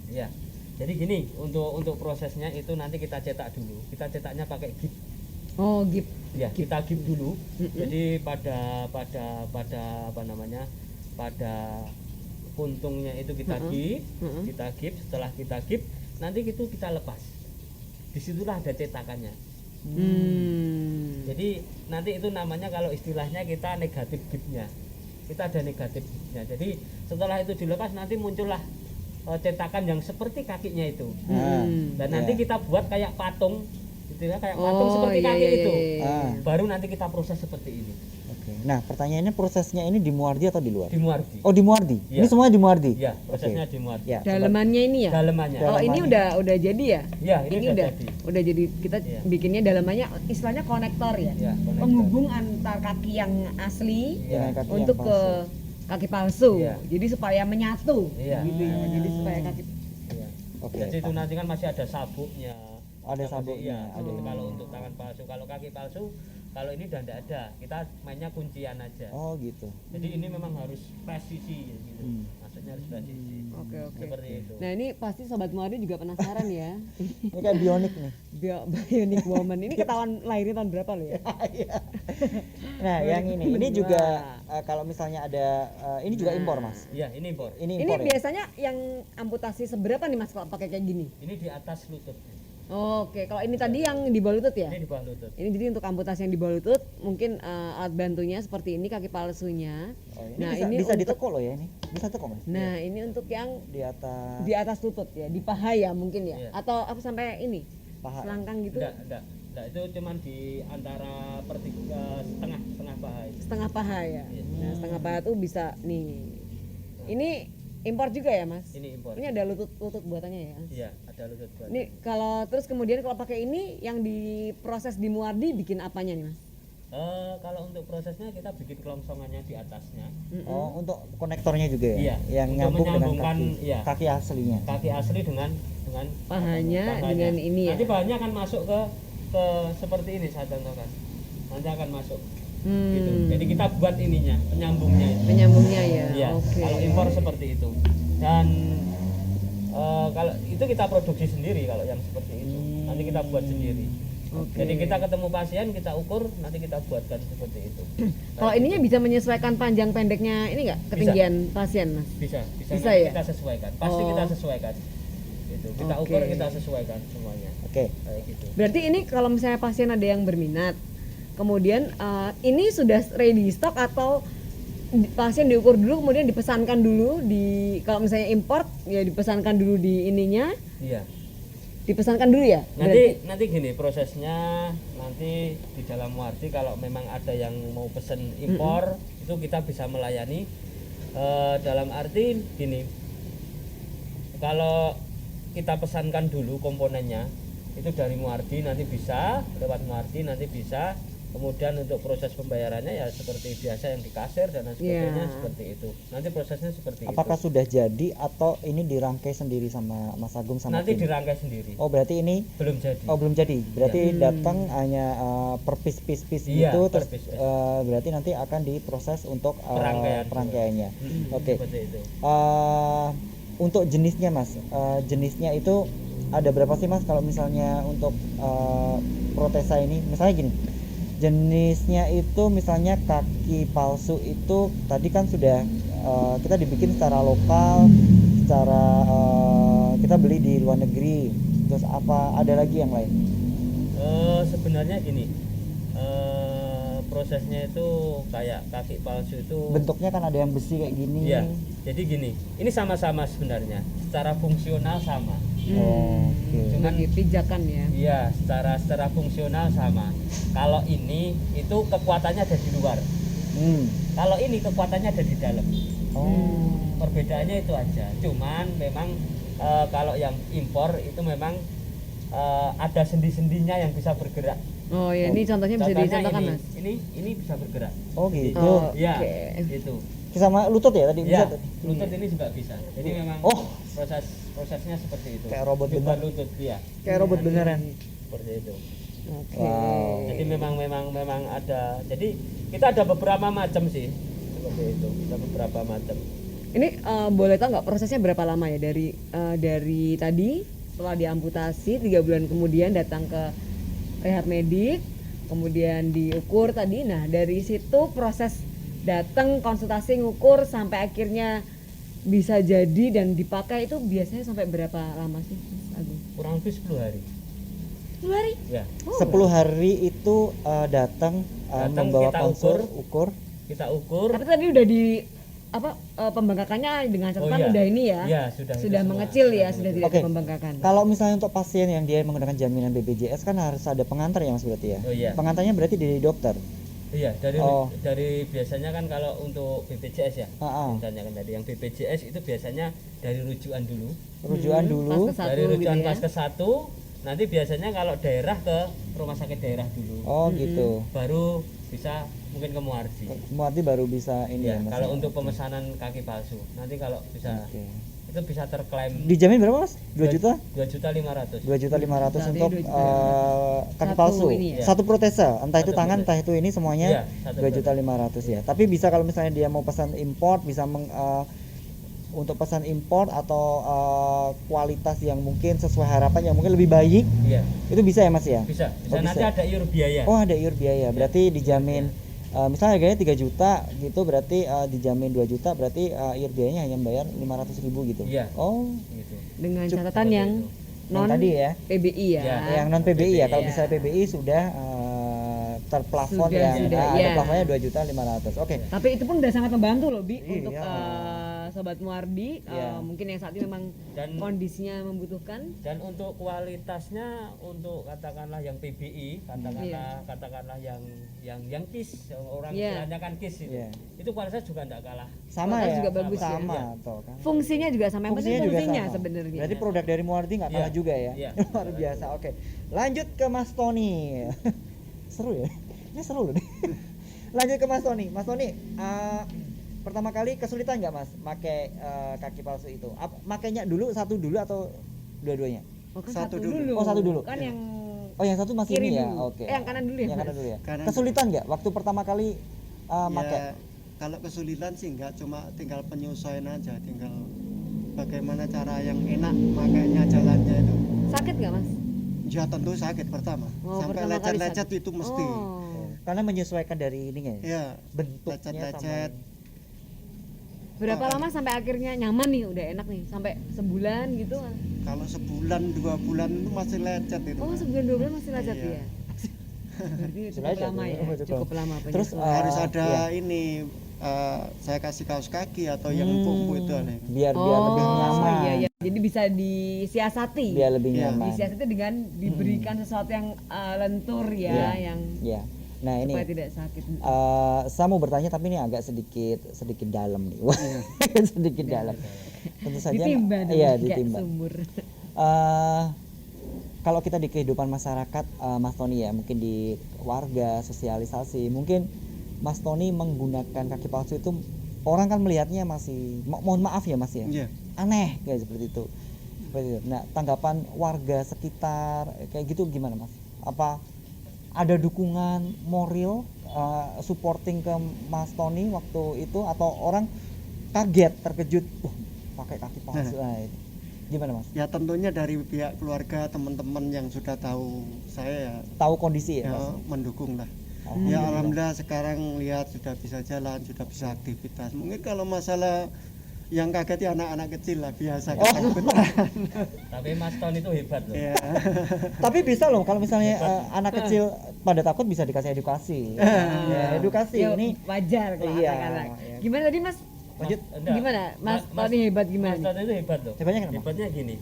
Ya. Jadi gini, untuk prosesnya itu nanti kita cetak dulu. Kita cetaknya pakai gip. Oh, gip. Ya, kita gip dulu. Jadi pada apa namanya? Pada puntungnya itu kita gip, kita gip. Setelah kita gip, nanti itu kita lepas. Disitulah ada cetakannya. Jadi nanti itu namanya kalau istilahnya kita negatif gipnya. Kita ada negatif gipnya. Jadi setelah itu dilepas nanti muncullah cetakan yang seperti kakinya itu. Dan nanti kita buat kayak patung, gitu ya, kayak patung Oh, seperti iya, kaki iya, itu. iya. Ah, Baru nanti kita proses seperti ini oke. Nah, pertanyaannya prosesnya ini di Muardi atau di luar? di Muardi. Oh, di Muardi. Iya. Ini semua di Muardi. Ya, prosesnya di Muardi. Ya. Dalamannya ini ya. Dalemannya. Kalau ini udah jadi ya? Ya, ini udah jadi. Udah jadi kita Iya. bikinnya dalamannya istilahnya konektor ya. Ya, konektor. Penghubung antar kaki yang asli Iya. Dengan kaki untuk yang ke palsu. kaki palsu. Iya. Jadi supaya menyatu. Iya. Gitu ya. Jadi supaya kaki Iya. Oke. Jadi itu nanti kan masih ada sabuknya. Ada Masih- sabuknya, Iya, ada. kalau untuk tangan palsu, kalau kaki palsu, kalau ini udah enggak ada. Kita mainnya kuncian aja. Oh, gitu. Jadi ini memang harus presisi gitu. Maksudnya harus presisi. Oke, oke. Seperti itu. Nah, ini pasti sobat Muardi juga penasaran ya. Ini kayak bionik nih. Bionic Woman. Ini ketahuan lahirnya tahun berapa lo ya? Nah, yang ini juga kalau misalnya ada ini juga impor, Mas. Iya, ini impor. Ini Ini impor ya. biasanya yang amputasi seberapa nih Mas kalau pakai kayak gini? Ini di atas lutut. Oke, kalau ini tadi yang di bawah lutut ya? Ini di bawah lutut. Ini jadi untuk amputasi yang di bawah lutut, mungkin alat bantunya seperti ini kaki palsunya. Oh, ini Nah, bisa, ini bisa untuk- ditekuk loh ya ini. Bisa tekuk, Mas. Nah, ini untuk yang Di atas di atas lutut ya, di paha ya mungkin ya, Iya. atau apa sampai ini paha. selangkang gitu, Enggak, itu cuman di antara setengah paha itu. setengah paha ya. Iya. Nah, setengah paha tuh bisa nih. Ini impor juga ya Mas? Ini impor. Ini ada lutut buatannya ya? Iya, ada lutut buat. Ini kalau terus kemudian kalau pakai ini yang diproses di Muardi bikin apanya nih Mas? Kalau untuk prosesnya kita bikin kelongsongannya di atasnya. Oh, untuk konektornya juga ya? Iya, Yang untuk nyambung dengan menyambungkan, kaki, iya. kaki aslinya. Kaki asli dengan Pahanya dengan ini ya? Nanti bahannya akan masuk ke seperti ini saya contohkan. Nanti akan masuk. Gitu. Jadi kita buat ininya, penyambungnya itu. Penyambungnya ya. Iya, Oke. kalau impor seperti itu. Dan kalau itu kita produksi sendiri kalau yang seperti itu. Nanti kita buat sendiri. Oke. Jadi kita ketemu pasien, kita ukur, nanti kita buatkan seperti itu. Kalau ininya bisa menyesuaikan panjang pendeknya ini nggak ketinggian pasien Mas? Bisa Bisa nanti ya? kita sesuaikan. Pasti Oh. kita sesuaikan. Gitu. Kita Oke. ukur, kita sesuaikan semuanya. Oke. Kayak gitu. Berarti ini kalau misalnya pasien ada yang berminat, kemudian ini sudah ready stock atau pasien diukur dulu kemudian dipesankan dulu kalau misalnya import ya dipesankan dulu di ininya, Iya. dipesankan dulu ya? Nanti gini prosesnya, nanti di dalam Muardi kalau memang ada yang mau pesen impor itu kita bisa melayani. Dalam arti gini, kalau kita pesankan dulu komponennya itu dari Muardi nanti bisa, lewat Muardi nanti bisa. Kemudian untuk proses pembayarannya ya seperti biasa yang di kasir dan lain sebagainya, Iya. seperti itu. Nanti prosesnya seperti Apakah itu. sudah jadi atau ini dirangkai sendiri sama Mas Agung sama Nanti tim? dirangkai sendiri. Oh, berarti ini Belum jadi. belum jadi. Berarti datang hanya per piece-piece Iya, gitu per terus piece-piece. berarti nanti akan diproses untuk Perangkaian. perangkaiannya. Oke. Seperti itu. Untuk jenisnya Mas, jenisnya itu ada berapa sih Mas kalau misalnya untuk protesa ini? Misalnya gini, jenisnya itu misalnya kaki palsu itu tadi kan sudah kita dibikin secara lokal, secara kita beli di luar negeri. Terus apa ada lagi yang lain? Sebenarnya gini, prosesnya itu kayak kaki palsu itu. Bentuknya kan ada yang besi kayak gini. Iya. Jadi gini, ini sama-sama sebenarnya, secara fungsional sama. Oke. Cuman Bagi pijakan ya. iya, secara fungsional sama. Kalau ini itu kekuatannya ada di luar. Kalau ini kekuatannya ada di dalam. Oh. Perbedaannya itu aja. Cuman memang kalau yang impor itu memang ada sendi-sendinya yang bisa bergerak. Oh ya, ini contohnya bisa Contohnya dicontohkan ini, Mas. ini bisa bergerak. Oh gitu. Oh, Iya, oke. itu. Sama lutut ya tadi Iya, bisa. lutut ini juga bisa. Jadi memang Oh. prosesnya seperti itu. Kayak robot Dibuat bener. lutut, iya. Kayak robot beneran. Seperti itu. Oke. Wow. Jadi memang ada. Jadi kita ada beberapa macam sih. Seperti itu. Ada beberapa macam. Ini boleh tahu nggak prosesnya berapa lama ya dari tadi setelah diamputasi 3 bulan kemudian datang ke rehab medik, kemudian diukur tadi. Nah dari situ proses datang konsultasi ngukur sampai akhirnya bisa jadi dan dipakai itu biasanya sampai berapa lama sih Mas Agung? Kurang lebih 10 hari. 10 hari? Ya. Oh, 10 hari itu datang Datang, membawa kita konsol ukur. Kita ukur. tapi tadi udah di pembengkakannya dengan catatan iya. udah ini ya? Iya, sudah itu semua. mengecil ya, sudah mengecil. tidak Oke. ada pembengkakan. Kalau misalnya untuk pasien yang dia menggunakan jaminan BPJS kan harus ada pengantar ya Mas berarti ya? Oh iya. Pengantarnya berarti dari dokter. Iya, Oh. dari biasanya kan kalau untuk BPJS ya. Ah. Misalnya kan tadi yang BPJS itu biasanya dari rujukan dulu. Rujukan dulu. Pas ke satu Dari gitu rujukan ya. pas ke 1, nanti biasanya kalau daerah ke rumah sakit daerah dulu. Oh gitu. Baru bisa mungkin ke Muardi. Berarti baru bisa ini Ya, ya Mas. kalau ya? untuk pemesanan kaki palsu. Nanti kalau bisa Oke. itu bisa terklaim Dijamin berapa Mas? 2 juta? 2.500.000. 2.500.000 Berarti untuk 2 juta. kaki Satu palsu. ini ya? Satu protesa, entah itu Satu tangan, protesa. entah itu ini semuanya Iya, satu 2.500.000 ya. Tapi bisa kalau misalnya dia mau pesan import bisa untuk pesan import atau kualitas yang mungkin sesuai harapan yang mungkin lebih baik, Iya, itu bisa ya Mas ya? bisa. Oh, Nanti bisa. ada iur biaya. Oh ada iur biaya, berarti dijamin misalnya harganya 3 juta gitu berarti dijamin 2 juta berarti iur biayanya hanya bayar 500.000 gitu. Iya. Oh, Gitu. Dengan Cukup catatan yang yang non tadi ya. PBI ya. Ya, Yang non PBI ya. Kalau Iya. misalnya PBI sudah terplafon Sudah, ya. sudah, Ada iya. plafonnya 2.500.000. Oke. Tapi itu pun udah sangat membantu loh Bi Iya. untuk Sobat Muardi, Iya. mungkin yang saat ini memang Dan- kondisinya membutuhkan. Dan untuk kualitasnya, untuk katakanlah yang PBI, katakanlah yang KIS, yang orang Iya. istilahnya kan KIS itu. Iya. Itu kualitasnya juga enggak kalah. Sama Kualitas ya, juga bagus ya. sama Iya. toh kan. Fungsinya juga sama, yang penting Fungsinya juga fungsinya sama. sebenarnya. Berarti produk dari Muardi nggak kalah Iya. juga ya. Iya. Luar biasa. Oke. Lanjut ke Mas Tony. Seru ya. Ini seru loh nih. Lanjut ke Mas Tony. Mas Tony, pertama kali kesulitan nggak Mas pakai kaki palsu itu? Makainya dulu satu dulu atau dua-duanya? Oh, kan Satu satu dulu. dulu. Oh, satu dulu. Kan yang Oh, yang satu masih kiri ini ya. dulu. Oke. Yang kanan dulu ya, Yang Mas? kanan dulu ya. Kanan. Kesulitan nggak waktu pertama kali pakai? Ya, kalau kesulitan sih enggak, cuma tinggal penyesuaian aja, tinggal bagaimana cara yang enak makanya jalannya itu. sakit nggak Mas? Ya tentu sakit pertama, Oh, sampai pertama kali lecet-lecet sakit. itu mesti. Oh. Karena menyesuaikan dari ininya ya. Ya, Bentuknya lecet-lecet. Berapa lama sampai akhirnya nyaman nih, udah enak nih? Sampai sebulan gitu? Kalau sebulan 2 bulan itu masih lecet itu. Oh, sebulan 2 bulan masih lecet Iya. ya? Berarti cukup Lecet, lama ya? cukup Cukup lama Terus, penyesuaian. Harus ada iya. ini saya kasih kaos kaki atau yang empuk-empuk itu aneh. biar lebih nyaman. Iya, iya. Jadi bisa disiasati. Biar lebih Iya. nyaman. Disiasati dengan diberikan sesuatu yang lentur ya, Iya. yang Ya. Nah, ini supaya tidak sakit. saya mau bertanya tapi ini agak sedikit dalam nih. Wah, sedikit dalam. Tentu saja Ditimba dong, iya, kayak ditimba. sumur. Kalau kita di kehidupan masyarakat, Mas Tony ya, mungkin di warga, sosialisasi, mungkin Mas Tony menggunakan kaki palsu itu orang kan melihatnya masih mohon maaf ya Mas ya. Iya. Aneh kayak seperti itu. Seperti itu. Nah, tanggapan warga sekitar kayak gitu gimana Mas? Apa ada dukungan moral supporting ke Mas Tony waktu itu atau orang kaget, terkejut, wah pakai kaki palsu. Nah, itu. Gimana Mas? Ya tentunya dari pihak keluarga, teman-teman yang sudah tahu saya ya, Tahu kondisi ya, ya Mas? mendukung lah. Oh, Ya alhamdulillah sekarang lihat sudah bisa jalan, sudah bisa aktivitas. Mungkin kalau masalah yang kaget ya anak-anak kecil lah biasa ketakutan. Tapi Mas Ton itu hebat loh. Ya. Tapi bisa loh kalau misalnya anak kecil pada takut bisa dikasih edukasi. Ya, edukasi Ya, ini wajar kalau Iya, anak-anak. iya. Gimana tadi Mas? lanjut. Enggak. Gimana? Mas Mas- Tony hebat gimana? Mas Ton itu hebat loh. Hebatnya kenapa? Hebatnya gini.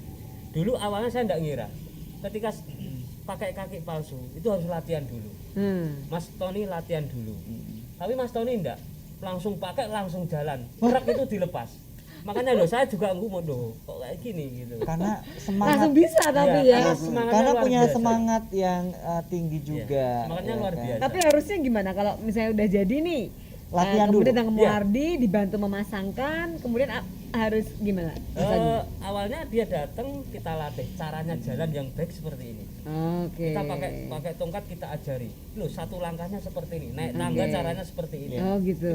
Dulu awalnya saya enggak ngira. Ketika pakai kaki palsu itu harus latihan dulu. Mas Tony latihan dulu. Tapi Mas Tony enggak, langsung pakai langsung jalan. Gerak itu dilepas. Makanya loh saya juga ngomong loh, kok kayak gini gitu. Karena semangat Langsung bisa tapi Iya, ya. semangatnya karena luar punya biasa. semangat yang tinggi juga. semangatnya ya luar kan? biasa. Tapi harusnya gimana kalau misalnya udah jadi nih? Latihan kemudian dulu. dengan Iya. Muardi dibantu memasangkan, kemudian harus gimana? Bisa- Awalnya dia datang kita latih caranya jalan yang baik seperti ini. Oke. Kita pakai tongkat kita ajari. Loh, satu langkahnya seperti ini, naik tangga Oke. caranya seperti ini. Oh gitu.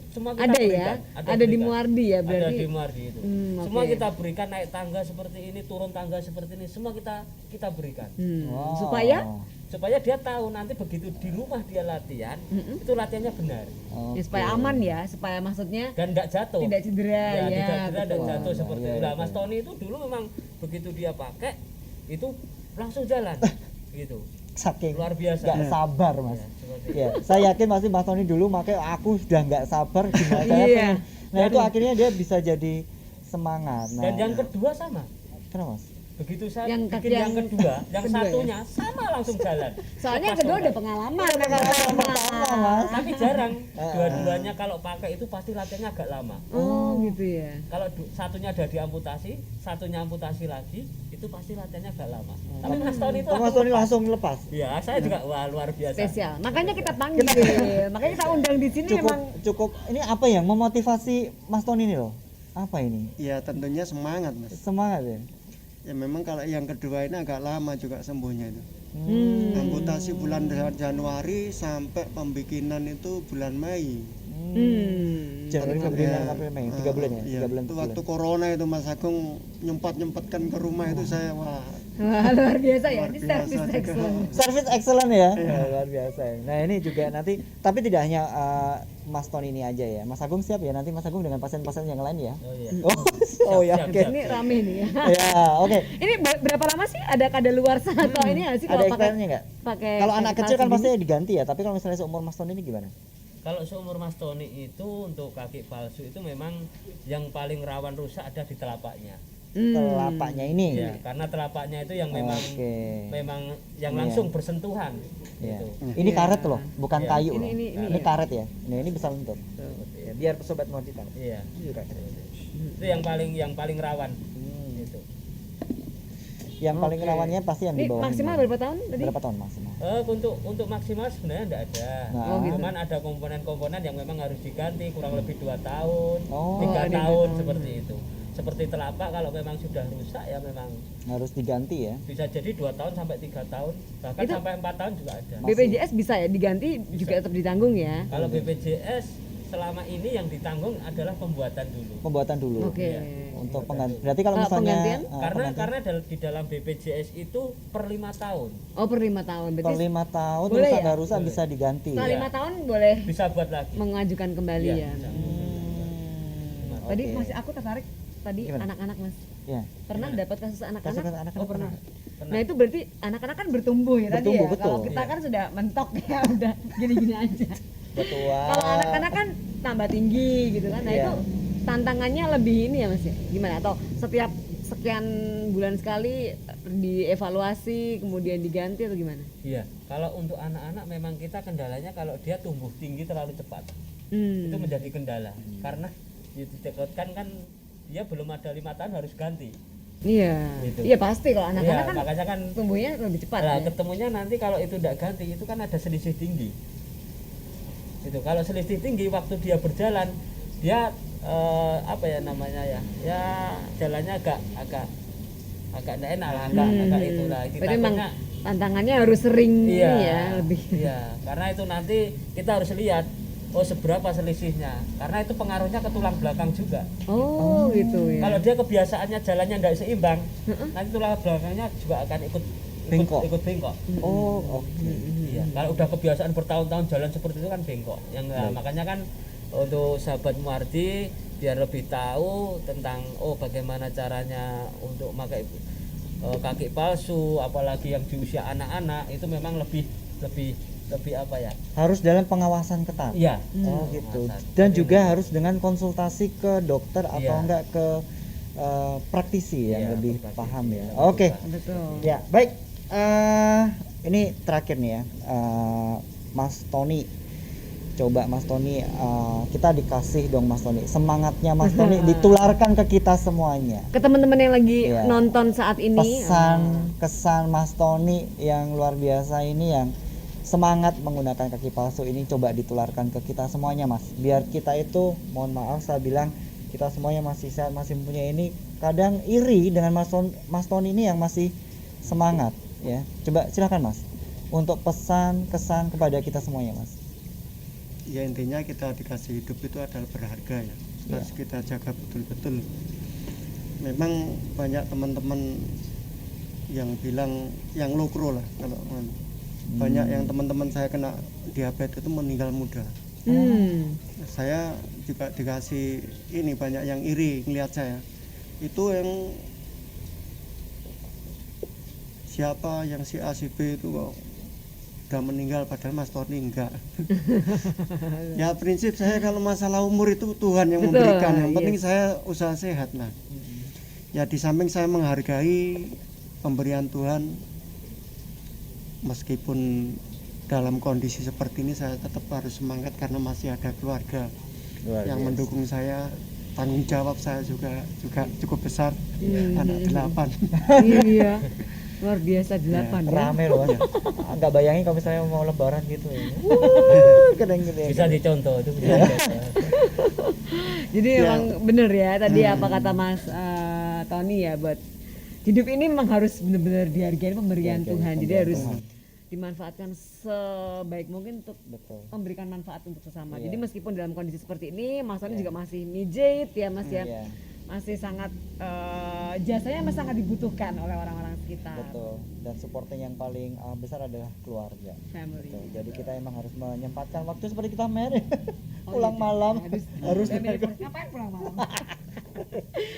Semua kita Ada berikan. ya? Ada di berikan. Muardi ya Ada berarti. di Muardi itu. Semua oke. kita berikan, naik tangga seperti ini, turun tangga seperti ini, semua kita berikan. Wow. Supaya Supaya dia tahu nanti begitu di rumah dia latihan, itu latihannya benar Oke. ya, supaya aman ya, supaya maksudnya dan enggak jatuh. tidak cedera ya. Tidak cedera, tidak betul. jatuh seperti Iya, itu. Nah, iya, Mas iya. Tony itu dulu memang begitu dia pakai itu langsung jalan gitu. Saking Luar biasa. nggak sabar Mas. Ya, seperti itu. Ya, saya yakin pasti Mas Tony dulu makanya aku sudah nggak sabar gimana saya Iya. pengen. Nah itu akhirnya dia bisa jadi semangat. Nah, Dan yang kedua sama. kenapa Mas? Begitu saya Yang bikin yang yang- kedua, yang kedua ya? satunya sama langsung jalan. Soalnya yang Lepas kedua tongkat. udah pengalaman. Pertama Mas. Tapi jarang. Dua-duanya kalau pakai itu pasti latihannya agak lama. Oh gitu ya. Kalau satunya ada diamputasi, satunya amputasi lagi, itu pasti latihannya agak lama. Tapi Mas Tony itu Oh, Mas Tony langsung lepas. Ya, saya juga wah luar biasa. Spesial. Makanya kita panggil. Makanya kita undang di sini Cukup emang. cukup ini apa ya memotivasi Mas Tony ini loh? Apa ini? Ya tentunya semangat Mas. Semangat ya. Ya memang kalau yang kedua ini agak lama juga sembuhnya itu. Hmm. Amputasi bulan Januari sampai pembikinan itu bulan Mei. Januari, Februari, Maret, April, Mei, 3 bulan ya? Iya, 3 bulan. itu 4 waktu bulan. corona itu Mas Agung nyempat-nyempatkan ke rumah itu saya wah Wah, luar biasa ya. Luar Ini biasa service juga. excellent. Service excellent ya. Luar biasa. Ya. Nah, ini juga nanti tapi tidak hanya Mas Tony ini aja ya. Mas Agung siap ya nanti Mas Agung dengan pasien-pasien yang lain ya. Oh iya. Oh ya, Siap, oke. siap. Ini rame nih ya. Ya, oke. Ini berapa lama sih ada luar atau ini nggak sih Ada kalau pakai expirednya nggak? pakai Kalau anak kaki kecil kan palsu pasti gini? diganti ya, tapi kalau misalnya seumur Mas Tony ini gimana? Kalau seumur Mas Tony itu untuk kaki palsu itu memang yang paling rawan rusak ada di telapaknya. Telapaknya ini. Ya, karena telapaknya itu yang memang Oke. memang yang Iya. langsung bersentuhan Ya. gitu. Ini karet loh, bukan Iya. kayu Ini- loh. ini- Ini iya. karet ya. Nah, ini bisa lentur. Ya, biar sobat Muardi tahu. Iya. Ini juga karet. Itu yang paling rawan gitu. Yang paling Oke. rawannya pasti yang di Ini bawah. maksimal ini. berapa tahun tadi? Berapa tahun maksimal? Untuk maksimal sebenarnya enggak ada. Nah. Oh, gitu. Cuman ada komponen-komponen yang memang harus diganti kurang lebih 2 tahun, Oh, 3 ada tahun 2 tahun. seperti itu. Seperti telapak kalau memang sudah rusak ya memang Harus diganti ya. bisa jadi 2 tahun sampai 3 tahun, bahkan Itu- sampai 4 tahun juga ada. BPJS bisa ya diganti juga tetap ditanggung ya. Kalau BPJS selama ini yang ditanggung adalah pembuatan dulu. Pembuatan dulu. Oke. Iya. Untuk pengganti. Berarti kalau Ah, misalnya penggantian? Karena di dalam BPJS itu per 5 tahun Oh, per 5 tahun. per Berarti 5 tahun Boleh rusak ya? nggak rusak Boleh. bisa diganti. setelah Iya. 5 tahun boleh bisa buat lagi. mengajukan kembali Iya, ya. bisa. Tadi Oke. masih aku tertarik tadi Gimana? anak-anak Mas. Ya. Pernah dapat kasus anak-anak? Kasus anak-anak Oh, pernah. Nah itu berarti anak-anak kan bertumbuh ya tadi Bertumbuh, ya. betul. Kalau kita Iya. kan sudah mentok ya udah gini-gini aja. Betul. Kalau anak-anak kan tambah tinggi gitu kan. Nah Iya. itu tantangannya lebih ini ya Mas ya. Gimana? Atau setiap sekian bulan sekali dievaluasi kemudian diganti atau gimana? Iya, kalau untuk anak-anak memang kita kendalanya kalau dia tumbuh tinggi terlalu cepat. Itu Hmm. menjadi kendala karena ditakutkan kan dia belum ada 5 tahun harus ganti. Iya. Gitu. Iya pasti kalau anak-anak Iya, kan makanya kan tumbuhnya lebih cepat nah, ya. ketemunya nanti kalau itu tidak ganti itu kan ada selisih tinggi. Itu kalau selisih tinggi waktu dia berjalan dia apa ya namanya ya? Ya jalannya agak enggak enak lah, agak itulah. Berarti memang Takutnya tantangannya harus sering iya, ini ya lebih. Iya, karena itu nanti kita harus lihat oh seberapa selisihnya. Karena itu pengaruhnya ke tulang belakang juga. Oh, gitu ya. Kalau dia kebiasaannya jalannya tidak seimbang, nanti tulang belakangnya juga akan Bengkok. ikut bengkok. Oh, oke. Iya, kalau udah kebiasaan bertahun-tahun jalan seperti itu kan bengkok. Makanya kan untuk sahabat Muardi biar lebih tahu tentang bagaimana caranya untuk pakai kaki palsu, apalagi yang di usia anak-anak itu memang lebih apa ya? Harus dalam pengawasan ketat. Iya. Oh gitu. pengawasan. Dan Jadi juga harus dengan konsultasi ke dokter atau Iya. enggak ke praktisi yang Iya, lebih ke praktisi. paham ya. Iya, Oke. Betul. Ya, baik. Ini terakhir nih ya. Mas Tony. Coba Mas Tony, kita dikasih dong Mas Tony. Semangatnya Mas Tony ditularkan ke kita semuanya. Ke teman-teman yang lagi Iya. nonton saat ini, Kesan Mas Tony yang luar biasa ini yang semangat menggunakan kaki palsu ini coba ditularkan ke kita semuanya Mas. Biar kita itu, mohon maaf saya bilang, kita semuanya masih sehat, masih mempunyai ini, kadang iri dengan Mas Tony ini yang masih semangat ya. Coba silakan Mas untuk pesan kesan kepada kita semuanya Mas. Ya intinya kita dikasih hidup itu adalah berharga ya, harus kita jaga betul-betul. Memang banyak teman-teman yang bilang yang lokro lah kalau banyak yang teman-teman saya kena diabetes itu meninggal muda. Saya juga dikasih ini, banyak yang iri ngelihat saya itu, yang siapa yang si A si B itu kok udah meninggal padahal Mas Tony enggak. Ya prinsip saya kalau masalah umur itu Tuhan yang Betul, memberikan, yang penting yes. saya usaha sehat. Nah ya di samping saya menghargai pemberian Tuhan, meskipun dalam kondisi seperti ini saya tetap harus semangat karena masih ada keluarga Luar yang biasa. mendukung saya. Tanggung jawab saya juga cukup besar, anak 8. Iya. Luar biasa 8 ya. Rame loh Mas. Nggak bayangin kalau misalnya mau lebaran gitu ya. Kadang gitu ya. Bisa dicontoh itu bisa dicontoh. Jadi Ya. emang bener ya tadi apa kata Mas Tony ya, buat hidup ini memang harus benar-benar dihargai pemberian Dihargai Tuhan. Jadi pemberian harus Tuhan. dimanfaatkan sebaik mungkin untuk Betul. memberikan manfaat untuk sesama. Iya. Jadi meskipun dalam kondisi seperti ini Mas Tony juga masih mijit ya Mas ya. Iya. Masih sangat jasanya masih sangat dibutuhkan oleh orang-orang sekitar. Betul. Dan supporting yang paling besar adalah keluarga. Family. Betul. Jadi kita emang harus menyempatkan waktu seperti kita mer Oh, pulang gitu. malam harus Ngapain pulang malam?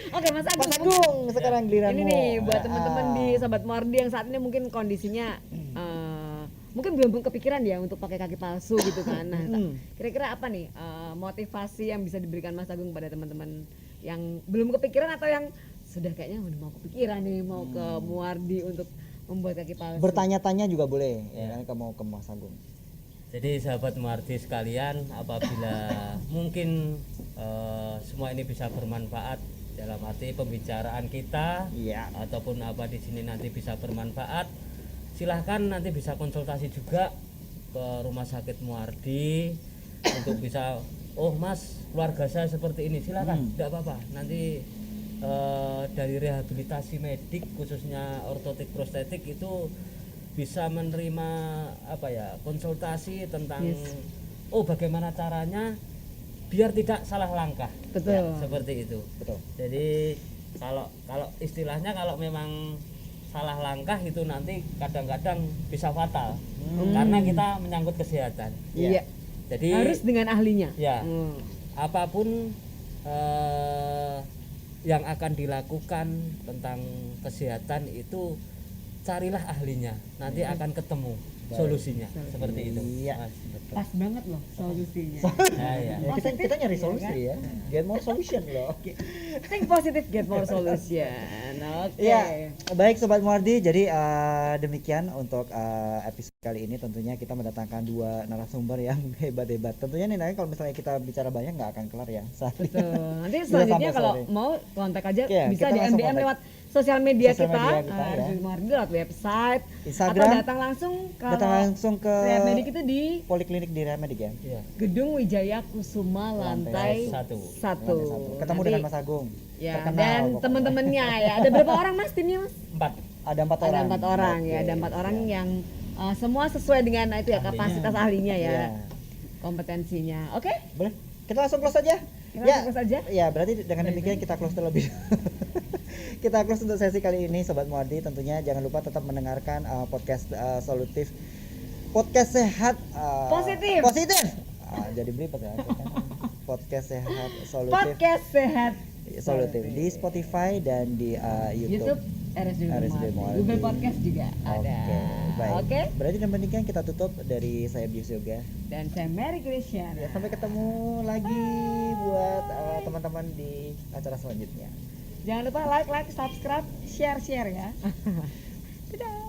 Oke Mas Agus. Mas Agung sekarang giliranmu. Ini nih buat Ah. teman-teman di Sahabat Muardi yang saat ini mungkin kondisinya mungkin mungkin belum kepikiran ya untuk pakai kaki palsu gitu kan. Nah, Mm. kira-kira apa nih motivasi yang bisa diberikan Mas Agung pada teman-teman yang belum kepikiran atau yang sudah kayaknya udah mau kepikiran nih mau ke Muardi untuk membuat kaki palsu. Bertanya-tanya juga boleh ya kan kamu ke Mas Agung. Jadi sahabat Muardi sekalian, apabila mungkin semua ini bisa bermanfaat dalam arti pembicaraan kita Iya. ataupun apa di sini nanti bisa bermanfaat, silahkan nanti bisa konsultasi juga ke Rumah Sakit Muardi untuk bisa, oh Mas keluarga saya seperti ini, silahkan, tidak apa-apa. Nanti dari rehabilitasi medik khususnya ortotik prostetik itu bisa menerima apa ya konsultasi tentang oh bagaimana caranya biar tidak salah langkah. Betul. Ya, seperti itu. Betul. Jadi kalau istilahnya kalau memang salah langkah itu nanti kadang-kadang bisa fatal karena kita menyangkut kesehatan. Iya. Jadi Harus dengan ahlinya. ya apapun yang akan dilakukan tentang kesehatan itu carilah ahlinya, nanti akan ketemu solusinya seperti itu. Iya. Mas. Betul. Pas banget loh solusinya. Nah, ya. Ya, kita nyari solusi ya. Get more solution loh. Think positive, get more solution. Oke. Ya, baik Sobat Muardi, jadi demikian untuk episode kali ini. Tentunya kita mendatangkan dua narasumber yang hebat-hebat. Tentunya nih nanti kalau misalnya kita bicara banyak nggak akan kelar ya. Betul. Nanti Bisa selanjutnya sampai kalau sore. mau kontak aja Iya, bisa kita di langsung MDM kontak. lewat sosial media Sosial kita, media kita, ya. Rizky Muardi lewat website, Instagram. atau datang langsung Datang langsung ke Rehab Medik itu di Poliklinik di Rehab Medik ya. Iya. Gedung Wijaya Kusuma Lantai lantai 1. satu. Lantai satu. Ketemu dengan Mas Agung. Ya, Terkenal dan pokoknya. teman-temannya ya. Ada berapa orang Mas timnya Mas? 4. Ada 4 Ada orang. 4 orang ya, Oke, ada 4 orang siap. yang semua sesuai dengan itu ya kapasitas ahlinya ya, Iya. kompetensinya. Oke? Boleh? Kita langsung close aja. Kita langsung close aja. Ya, berarti dengan demikian kita close terlebih. Kita close untuk sesi kali ini Sobat Muardi. Tentunya jangan lupa tetap mendengarkan podcast solutif. Podcast sehat Positif. Positif. Jadi beli podcast sehat solutif. Podcast sehat Solutif di Spotify dan di YouTube. YouTube RSD RSD Muardi. Muardi. Google Podcast juga ada. Oke, baik. Oke? Berarti dengan demikian kita tutup dari saya Bius Yoga. Dan saya Mary Christian. Ya, sampai ketemu lagi buat teman-teman di acara selanjutnya. Jangan lupa like, subscribe, share ya. Dadah.